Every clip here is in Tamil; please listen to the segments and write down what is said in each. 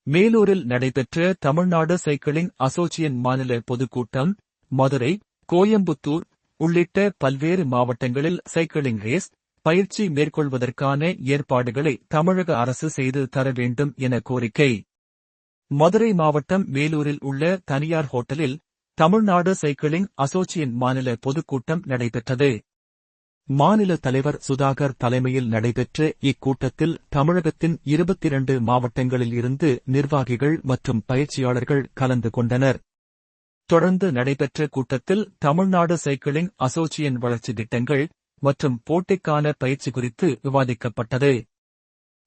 மேலூரில் நடைபெற்ற தமிழ்நாடு சைக்கிளிங் அசோசியேஷன் மாநில பொதுக்கூட்டம், மதுரை, கோயம்புத்தூர் உள்ளிட்ட பல்வேறு மாவட்டங்களில் சைக்கிளிங் ரேஸ் பயிற்சி மேற்கொள்வதற்கான ஏற்பாடுகளை தமிழக அரசு செய்து தர வேண்டும் என கோரிக்கை. மதுரை மாவட்டம் மேலூரில் உள்ள தனியார் ஹோட்டலில் தமிழ்நாடு சைக்கிளிங் அசோசியேஷன் மாநில பொதுக்கூட்டம் நடைபெற்றது. மாநில தலைவர் சுதாகர் தலைமையில் நடைபெற்ற இக்கூட்டத்தில் தமிழகத்தின் 22 மாவட்டங்களில் இருந்து நிர்வாகிகள் மற்றும் பயிற்சியாளர்கள் கலந்து கொண்டனர். தொடர்ந்து நடைபெற்ற கூட்டத்தில் தமிழ்நாடு சைக்கிளிங் அசோசியேஷன் வளர்ச்சி திட்டங்கள் மற்றும் போட்டிக்கான பயிற்சி குறித்து விவாதிக்கப்பட்டது.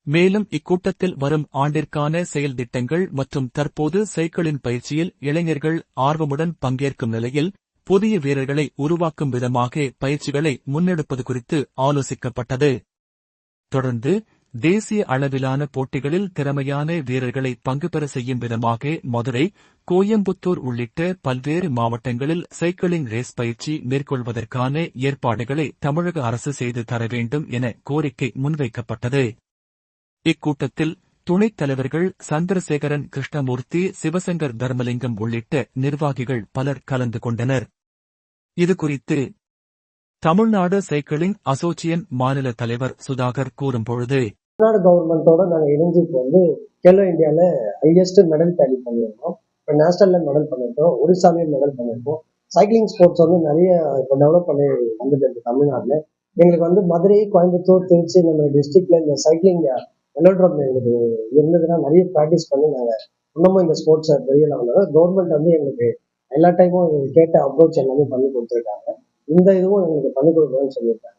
மேலும் இக்கூட்டத்தில் வரும் ஆண்டிற்கான செயல் திட்டங்கள் மற்றும் தற்போது சைக்கிளின் பயிற்சியில் இளைஞர்கள் ஆர்வமுடன் பங்கேற்கும் நிலையில் புதிய வீரர்களை உருவாக்கும் விதமாக பயிற்சிகளை முன்னெடுப்பது குறித்து ஆலோசிக்கப்பட்டது. தொடர்ந்து தேசிய அளவிலான போட்டிகளில் திறமையான வீரர்களை பங்குபெற செய்யும் விதமாக மதுரை, கோயம்புத்தூர் உள்ளிட்ட பல்வேறு மாவட்டங்களில் சைக்கிளிங் ரேஸ் பயிற்சி மேற்கொள்வதற்கான ஏற்பாடுகளை தமிழக அரசு செய்து தர வேண்டும் என கோரிக்கை முன்வைக்கப்பட்டது. இக்கூட்டத்தில் துணைத் தலைவர்கள் சந்திரசேகரன் கிருஷ்ணமூர்த்தி, சிவசங்கர் தர்மலிங்கம் உள்ளிட்ட நிர்வாகிகள் பலர் கலந்து கொண்டனர். இதுகுறித்து தமிழ்நாடு சைக்கிளிங் அசோசியேஷன் மாநில தலைவர் சுதாகர் கூறும்பொழுது, தமிழ்நாடு கவர்மெண்டோட நாங்கள் இணைஞ்சு இப்போ கேலோ இந்தியாவில் ஹையஸ்ட் மெடல் டேலி பண்ணியிருக்கோம். இப்போ நேஷனல்ல மெடல் பண்ணியிருக்கோம், ஒடிசாலையும் மெடல் பண்ணியிருக்கோம். சைக்கிளிங் ஸ்போர்ட்ஸ் நிறைய இப்போ டெவலப் பண்ணி வந்துட்டு இருக்கு தமிழ்நாட்டில். எங்களுக்கு மதுரை, கோயம்புத்தூர், திருச்சி நம்ம டிஸ்ட்ரிக்ட்ல இந்த சைக்கிளிங் வெள்ளோட்ரம் எங்களுக்கு இருந்ததுன்னா நிறைய ப்ராக்டிஸ் பண்ணி நாங்கள் இன்னமும் இந்த ஸ்போர்ட்ஸை பெரிய லெவலில் கவர்மெண்ட் எங்களுக்கு எல்லா டைமும் கேட்ட அப்ரோச் எல்லாமே பண்ணி கொடுத்துருக்காங்க. இந்த இதுவும் எங்களுக்கு பண்ணி கொடுக்கணும்னு சொல்லியிருக்காங்க.